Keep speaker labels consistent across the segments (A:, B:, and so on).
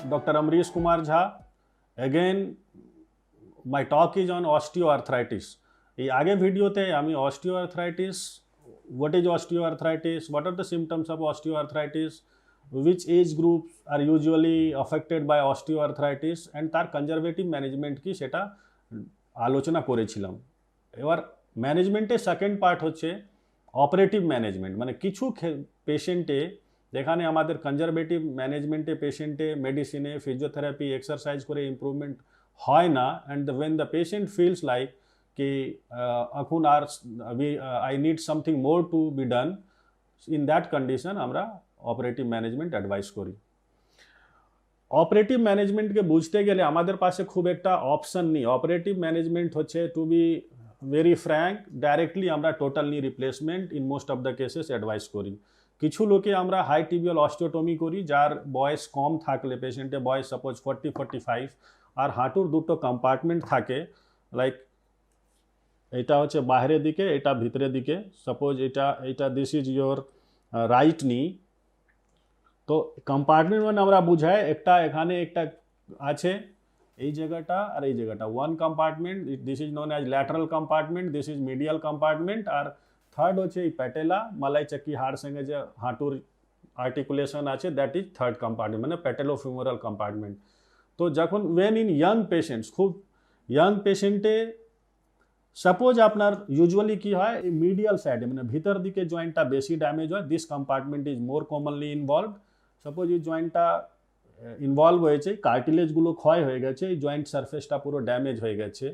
A: Dr. Amrish Kumar Jha. Again, my talk is on osteoarthritis. এই আগে ভিডিওতে আমি osteoarthritis, what is osteoarthritis, what are the symptoms of osteoarthritis, which age groups are usually affected by osteoarthritis and তার conservative management কি সেটা আলোচনা করেছিলাম। এবার ম্যানেজমেন্টের সেকেন্ড পার্ট হচ্ছে অপারেটিভ ম্যানেজমেন্ট, মানে কিছু পেশেন্টে যেখানে আমাদের কনজারভেটিভ ম্যানেজমেন্টে পেশেন্টে মেডিসিনে ফিজিওথেরাপি এক্সারসাইজ করে ইমপ্রুভমেন্ট হয় না, and when the patient feels like কি এখন আর I need something more to be done, in that condition আমরা অপারেটিভ ম্যানেজমেন্ট অ্যাডভাইস করি। অপারেটিভ ম্যানেজমেন্টকে বুঝতে গেলে আমাদের পাশে খুব একটা অপশন নেই। অপারেটিভ ম্যানেজমেন্ট হচ্ছে, two be very Frank, directly আমরা total knee replacement in most of the cases advice করি। কিছু লোকে আমরা হাই টিবিয়াল অস্টিওটমি করি, যার বয়স কম থাকলে, পেশেন্টের বয়স সাপোজ 40-45 আর হাঁটুর দুটো কম্পার্টমেন্ট থাকে, লাইক এটা হচ্ছে বাইরের দিকে, এটা ভিতরের দিকে, সাপোজ এটা দিস ইজ ইয়োর রাইট নি। তো কম্পার্টমেন্ট মানে আমরা বুঝাই একটা এখানে একটা আছে এই জায়গাটা আর এই জায়গাটা, one compartment, this is known as lateral compartment, this is medial compartment, আর থার্ড হচ্ছে এই প্যাটেলা মালাই চাকি হাড় সঙ্গে যে হাঁটুর আর্টিকুলেশন আছে, দ্যাট ইজ থার্ড কম্পার্টমেন্ট, মানে প্যাটেলোফিউমারাল কম্পার্টমেন্ট। তো যখন ওয়েন ইন ইয়াং পেশেন্টস, খুব ইয়াং পেশেন্টে সাপোজ আপনার ইউজুয়ালি কি হয়, এই মিডিয়াল সাইডে মানে ভিতর দিকে জয়েন্টটা বেশি ড্যামেজ হয়, this compartment is more commonly involve. Suppose এই জয়েন্টটা ইনভলভ হয়েছে, কার্টিলেজগুলো ক্ষয় হয়ে গেছে, এই জয়েন্ট সারফেসটা পুরো ড্যামেজ হয়ে গেছে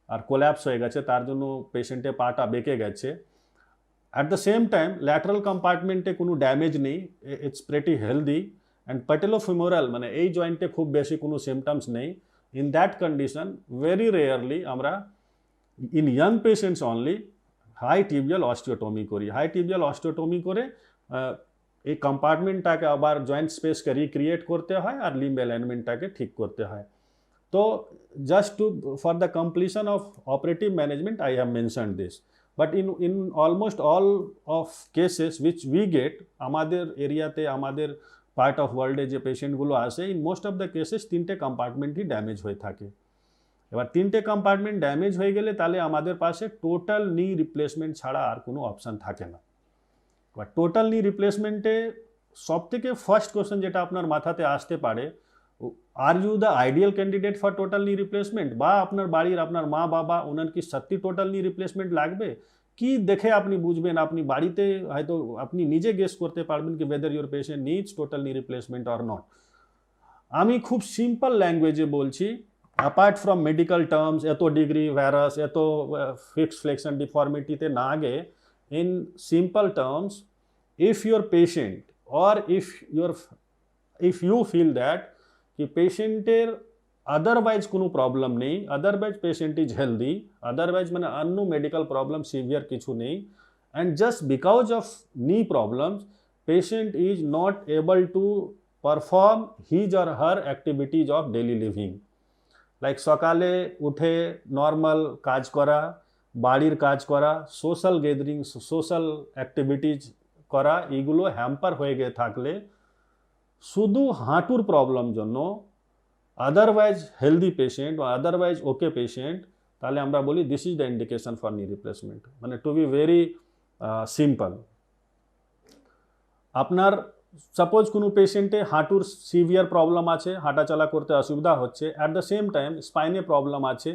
A: আর কোল্যাপস হয়ে গেছে, তার জন্য পেশেন্টের পাটা বেঁকে গেছে। At the same time lateral কম্পার্টমেন্টে কোনো ড্যামেজ নেই, it's pretty healthy, and patellofemoral মানে এই জয়েন্টে খুব বেশি কোনো সিমটমস নেই। In that condition very rarely আমরা in young patients only high tibial osteotomy করি। হাই টিবিয়াল অস্টিওটমি করে এই কম্পার্টমেন্টটাকে আবার জয়েন্ট স্পেসকে রিক্রিয়েট করতে হয় আর লিম্ব অ্যালাইনমেন্টটাকে ঠিক করতে হয়। তো just to for the completion of operative management I have mentioned this, but in almost all of cases which we get, আমাদের এরিয়াতে আমাদের পার্ট অফ ওয়ার্ল্ডে যে পেশেন্টগুলো আসে, in most of the cases তিনটে কম্পার্টমেন্টই ড্যামেজ হয়ে থাকে। এবার তিনটে কম্পার্টমেন্ট ড্যামেজ হয়ে গেলে তাহলে আমাদের পাশে টোটাল নি রিপ্লেসমেন্ট ছাড়া আর কোনো অপশান থাকে না। এবার টোটাল নি রিপ্লেসমেন্টে সব থেকে ফার্স্ট কোয়েশ্চেন যেটা আপনার মাথাতে আসতে পারে, are you the ideal candidate for total knee replacement, বা আপনার বাড়ির আপনার মা বাবা ওনার কি সত্যি টোটাল নি রিপ্লেসমেন্ট লাগবে, কি দেখে আপনি বুঝবেন, আপনি বাড়িতে হয়তো আপনি নিজে গেস করতে পারবেন কি weather your patient needs total knee replacement or not. আমি খুব সিম্পল ল্যাঙ্গুয়েজে বলছি, অ্যাপার্ট ফ্রম মেডিকেল টার্মস, এত ডিগ্রি ভাইরাস, এত ফিক্সড ফ্লেক্সন ডিফর্মিটিতে না গে, in simple terms, if your patient or if you feel that कि পেশেন্টের আদারওয়াইজ কোনো প্রবলেম নেই, otherwise patient is healthy, otherwise মানে অন্য মেডিকেল প্রবলেম সিভিয়ার কিছু নেই, অ্যান্ড জাস্ট বিকজ অফ নি problems patient is not able to perform his or her activities of daily living, like সকালে উঠে নর্মাল কাজ করা, বাড়ির কাজ করা, সোশ্যাল গ্যাদারিং, সোশ্যাল অ্যাক্টিভিটিজ করা, এইগুলো হ্যাম্পার হয়ে গিয়ে থাকলে শুধু হাঁটুর প্রবলেম জন্য, আদারওয়াইজ হেলদি পেশেন্ট বা আদারওয়াইজ ওকে পেশেন্ট, তাহলে আমরা বলি this is the indication for knee replacement. মানে টু বি ভেরি সিম্পল, আপনার সাপোজ কোনো পেশেন্টে হাঁটুর সিভিয়ার প্রবলেম আছে, হাঁটাচলা করতে অসুবিধা হচ্ছে, অ্যাট দ্য সেম টাইম স্পাইনে প্রবলেম আছে,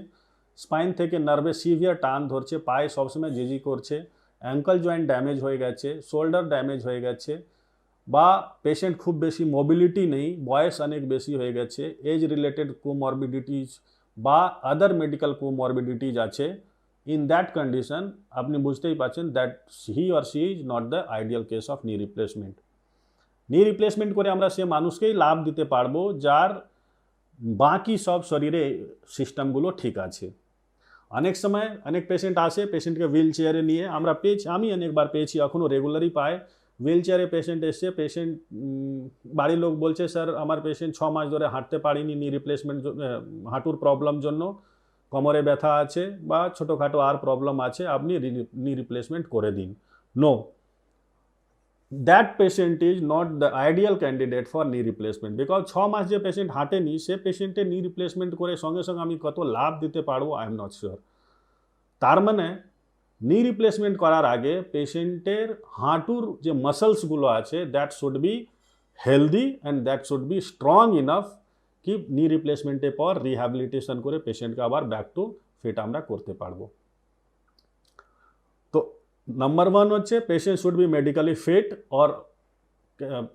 A: স্পাইন থেকে নার্ভে সিভিয়ার টান ধরছে, পায়ে সবসময় জিজি করছে, অ্যাঙ্কল জয়েন্ট ড্যামেজ হয়ে গেছে, শোল্ডার ড্যামেজ হয়ে গেছে, বা পেশেন্ট খুব বেশি মোবিলিটি নেই, বয়স অনেক বেশি হয়ে গেছে, এজ রিলেটেড কোমরবিডিটিজ বা আদার মেডিকেল কোমরবিডিটিজ আছে, ইন দ্যাট কন্ডিশন আপনি বুঝতেই পারছেন that he or she is not the ideal case of নি রিপ্লেসমেন্ট। নি রিপ্লেসমেন্ট করে আমরা সে মানুষকেই লাভ দিতে পারবো যার বাকি সব শরীরে সিস্টেমগুলো ঠিক আছে। অনেক সময় অনেক পেশেন্ট আসে, পেশেন্টকে হুইল চেয়ারে নিয়ে আমরা পেয়েছি, আমি অনেকবার পেয়েছি, এখনও রেগুলারই পায়, হুইল চেয়ারে পেশেন্ট এসছে, পেশেন্ট বাড়ির লোক বলছে স্যার আমার পেশেন্ট 6 মাস ধরে হাঁটতে পারিনি নি রিপ্লেসমেন্ট, হাঁটুর প্রবলেম জন্য, কোমরে ব্যথা আছে বা ছোটোখাটো আর প্রবলেম আছে, আপনি নি রিপ্লেসমেন্ট করে দিন। No, that patient is not the ideal candidate for knee replacement, because 6 মাস যে পেশেন্ট হাঁটেনি সে পেশেন্টের নি রিপ্লেসমেন্ট করে সঙ্গে সঙ্গে আমি কত লাভ দিতে পারবো আই এম নট শিওর। তার মানে নি রিপ্লেসমেন্ট করার আগে পেশেন্টের হাঁটুর যে মাসলসগুলো আছে that should be healthy and that should be strong enough কি নি রিপ্লেসমেন্টের পর রিহ্যাবিলিটেশন করে পেশেন্টকে আবার ব্যাক টু ফিট আমরা করতে পারবো। তো নাম্বার 1 হচ্ছে patient should be medically fit, or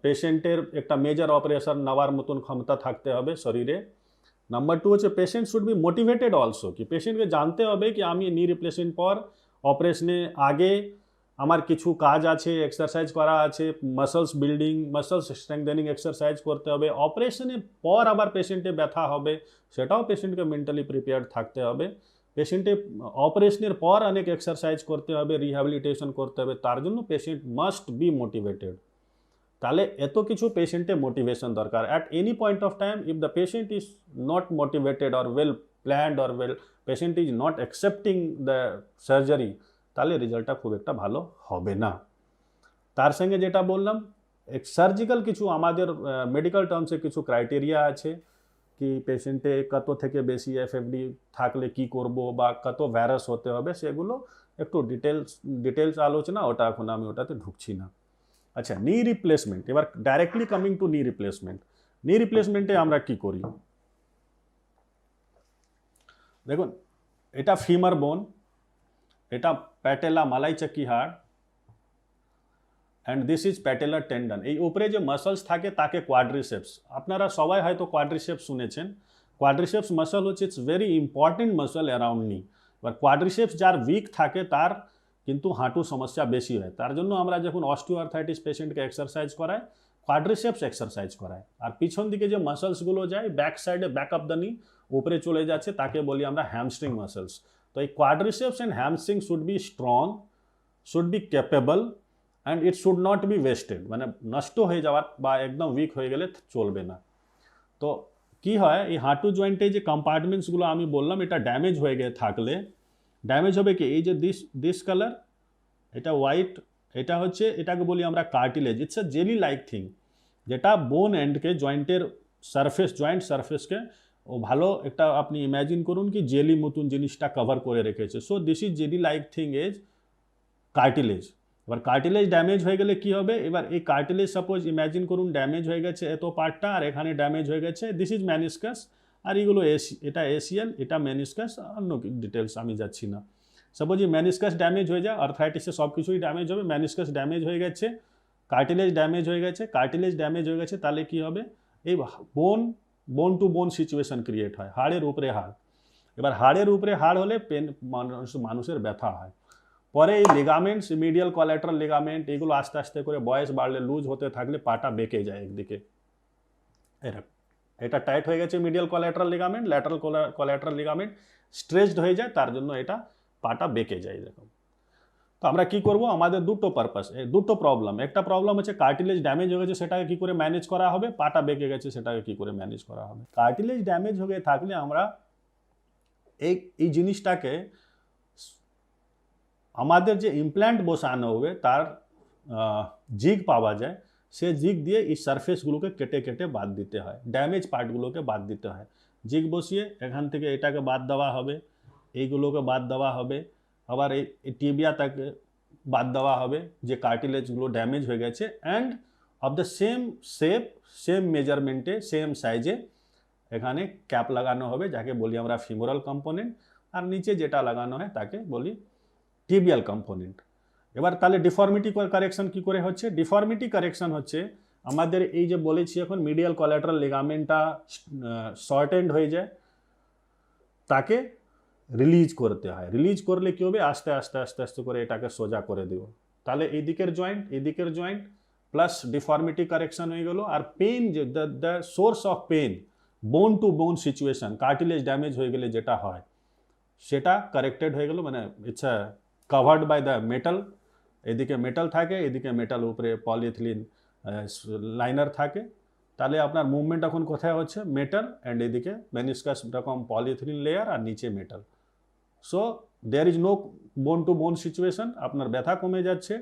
A: পেশেন্টের একটা মেজর অপারেশন নেওয়ার মতন ক্ষমতা থাকতে হবে শরীরে। নাম্বার 2 হচ্ছে patient should B motivated also, কি পেশেন্টকে জানতে হবে কি আমি নি রিপ্লেসমেন্ট পর অপারেশনে আগে আমার কিছু কাজ আছে, এক্সারসাইজ করা আছে, muscles building muscles strengthening exercise করতে হবে। অপারেশনের পর আবার পেশেন্টে ব্যথা হবে সেটাও পেশেন্টকে মেন্টালি প্রিপেয়ার্ড থাকতে হবে। পেশেন্টে অপারেশনের পর অনেক এক্সারসাইজ করতে হবে, রিহ্যাবিলিটেশন করতে হবে, তার জন্য পেশেন্ট মাস্ট বি মোটিভেটেড। তাহলে এত কিছু পেশেন্টে মোটিভেশন দরকার। At any point of time if the patient is not motivated or well planned or well patient is not accepting the surgery, তাহলে রেজাল্টটা খুব একটা ভালো হবে না। তার সঙ্গে যেটা বললাম সার্জিক্যাল কিছু আমাদের মেডিকেল টার্মসে কিছু ক্রাইটেরিয়া আছে কি পেশেন্টে কত থেকে বেশি এফএফডি থাকলে কি করব বা কত ভাইরাস হতে হবে, সেগুলো একটু ডিটেলস আলোচনা, ওটা এখন আমি ওটাতে ঢুকছি না। আচ্ছা, নি রিপ্লেসমেন্ট, এবার ডাইরেক্টলি কামিং টু নি রিপ্লেসমেন্ট। নি রিপ্লেসমেন্টে আমরা কি করি দেখুন, এটা ফিমার বোন, এটা প্যাটেলা মালাই চাকি হাড়, and this is patellar tendon. এই উপরে যে মাসলস থাকে তাকে কোয়াড্রিসেপস, আপনারা সবাই হয়তো কোয়াড্রিসেপস শুনেছেন। কোয়াড্রিসেপস মাসল হচ্ছে it's very important muscle around নি। এবার কোয়াড্রিসেপস যার উইক থাকে তার কিন্তু হাঁটু সমস্যা বেশি হয়, তার জন্য আমরা যখন অস্টিওআর্থাইটিস পেশেন্টকে এক্সারসাইজ করাই কোয়াড্রিসেপস এক্সারসাইজ করায়। আর পিছন দিকে যে মাসলসগুলো যায় ব্যাক সাইডে ব্যাক অফ দ্য নি উপরে চলে যাচ্ছে তাকে বলি আমরা হ্যামস্ট্রিং মাসলস। তো এই quadriceps and hamstring should be strong, should be capable, and it should not be wasted, মানে নষ্ট হয়ে যাওয়ার বা একদম উইক হয়ে গেলে চলবে না। তো কি হয় এই হাঁটু জয়েন্টে যে কম্পার্টমেন্টসগুলো আমি বললাম এটা ড্যামেজ হয়ে গিয়ে থাকলে ড্যামেজ হবে কি, এই যে দিস কালার এটা হোয়াইট, এটা হচ্ছে এটাকে বলি আমরা cartilage. It's a jelly like thing যেটা বোন এন্ডকে জয়েন্টের সারফেস জয়েন্ট সারফেসকে ও ভালো একটা আপনি ইম্যাজিন করুন কি জেলি মতন জিনিসটা কভার করে রেখেছে। So this is jelly like thing is cartilage. এবার কার্টিলেজ ড্যামেজ হয়ে গেলে কি হবে, এবার এই কার্টিলেজ সাপোজ ইম্যাজিন করুন ড্যামেজ হয়ে গেছে এত পার্টটা আর এখানে ড্যামেজ হয়ে গেছে, দিস ইজ ম্যানিসকাস, আর এগুলো এটা এসিএল এটা ম্যানিসকাস, অন্য ডিটেলস আমি যাচ্ছি না। সাপোজ এই ম্যানিসকাস ড্যামেজ হয়ে যায়, আর্থ্রাইটিসে সব কিছুই ড্যামেজ হবে, ম্যানিসকাস ড্যামেজ হয়ে গেছে, কার্টিলেজ ড্যামেজ হয়ে গেছে, কার্টিলেজ ড্যামেজ হয়ে গেছে, তাহলে কি হবে এই বোন টু বোন সিচুয়েশন ক্রিয়েট হয়, হাড়ের উপরে হাড়। এবার হাড়ের উপরে হাড় হলে পেন মানুষের ব্যথা হয়। পরে এই লিগামেন্টস মিডিয়াল কোলাটেরাল লিগামেন্ট এগুলো আস্তে আস্তে করে বয়স বাড়লে লুজ হতে থাকলে পাটা বেঁকে যায় একদিকে, এরকম এটা টাইট হয়ে গেছে medial collateral ligament, lateral collateral ligament stretched হয়ে যায়, তার জন্য এটা পাটা বেঁকে যায় এরকম। তো আমরা কি করব, আমাদের দুটো পারপাস, দুটো প্রবলেম। একটা প্রবলেম হচ্ছে কার্টিলেজ ড্যামেজ হয়ে গেছে সেটাকে কি করে ম্যানেজ করা হবে, পাটা বেঁকে গেছে সেটাকে কি করে ম্যানেজ করা হবে। কার্টিলেজ ড্যামেজ হয়ে থাকলে আমরা এই জিনিসটাকে আমাদের যে ইমপ্ল্যান্ট বসানো হবে তার জিগ পাওয়া যায়, সে জিগ দিয়ে এই সারফেসগুলোকে কেটে কেটে বাদ দিতে হয়, ড্যামেজ পার্টগুলোকে বাদ দিতে হয়। জিগ বসিয়ে এখান থেকে এটাকে বাদ দেওয়া হবে, এইগুলোকে বাদ দেওয়া হবে, আবার এই টিবিয়াটাকে বাদ দেওয়া হবে যে কার্টিলেজগুলো ড্যামেজ হয়ে গেছে, and of the same shape same মেজারমেন্টে সেম সাইজে এখানে ক্যাপ লাগানো হবে যাকে বলি আমরা ফিমোরাল কম্পোনেন্ট, আর নিচে যেটা লাগানো হয় তাকে বলি টিবিয়াল কম্পোনেন্ট। এবার তাহলে ডিফর্মিটি কারেকশন কি করে হচ্ছে, ডিফর্মিটি কারেকশন হচ্ছে আমাদের এই যে বলেছি এখন মিডিয়াল কোলাটেরাল লিগামেন্টটা শর্টেন্ড হয়ে যায়, তাকে রিলিজ করতে হয়। রিলিজ করলে কি হবে, আস্তে আস্তে আস্তে আস্তে করে এটাকে সোজা করে দেব, তাহলে এই দিকের জয়েন্ট প্লাস ডিফর্মিটি কারেকশন হয়ে গেল। আর পেন যে the source of pain bone to bone situation cartilage damage হয়ে গেলে যেটা হয় সেটা কারেক্টেড হয়ে গেল, মানে it's covered by the metal, এদিকে মেটাল থাকে এদিকে মেটাল উপরে পলিথিলিন লাইনার থাকে, তাহলে আপনার মুভমেন্ট এখন কোথায় হচ্ছে মেটাল অ্যান্ড এদিকে মেনিসকাস এরকম পলিথিলিন লেয়ার আর নিচে metal. So there is no bone to bone situation, আপনার ব্যথা কমে যাচ্ছে,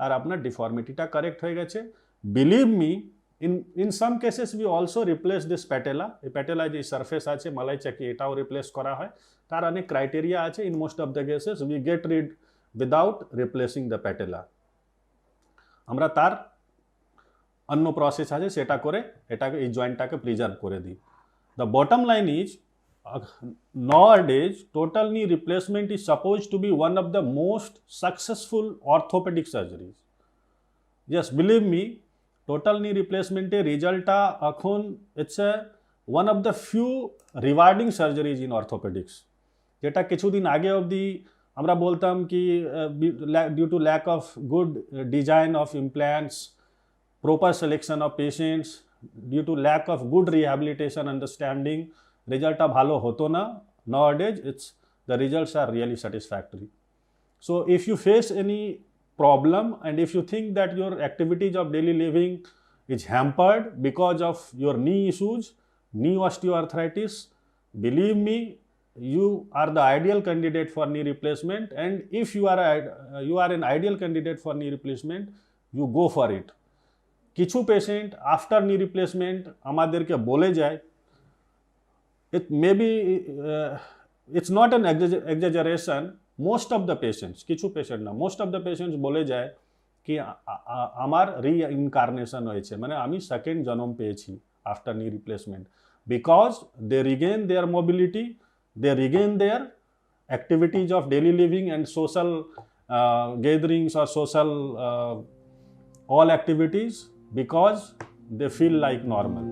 A: আর আপনার ডিফর্মিটিটা কারেক্ট হয়ে গেছে। Believe me, in some cases we also replace this patella, এই প্যাটেলা যে সারফেস আছে মালাই চাকি এটাও রিপ্লেস করা হয়। তার অনেক ক্রাইটেরিয়া আছে। In most of the cases we get rid without replacing the patella. আমরা তার অন্য প্রসেস আছে সেটা করে এটাকে এই জয়েন্টটাকে প্রিজার্ভ করে দিই। The bottom line is nowadays total knee replacement is supposed to be one of the most successful orthopedic surgeries. Yes, believe me, total knee replacement রেজাল্টটা এখন it's one of the few rewarding surgeries in orthopaedics. যেটা কিছুদিন আগে অবধি আমরা বলতাম কি due to lack of good design of implants, proper selection of patients, due to lack of good rehabilitation understanding, রেজাল্টটা ভালো হতো না। Nowadays the results are really satisfactory. So if you face any problem and if you think that your activities of daily living is hampered because of your knee issues, knee osteoarthritis, believe me, you are the ideal candidate for knee replacement, and if you are an ideal candidate for knee replacement, you go for it. কিছু patient after knee replacement আমাদেরকে বলে যায়, it may be it's not an exaggeration, most of the patients, কিছু patient না, most of the patients বলে যায় কি আমার রিইনকার্নেশন হয়েছে, মানে আমি সেকেন্ড জন্ম পেয়েছি after knee replacement, because they regain their mobility, they regain their activities of daily living and social gatherings or social all activities, because they feel like normal.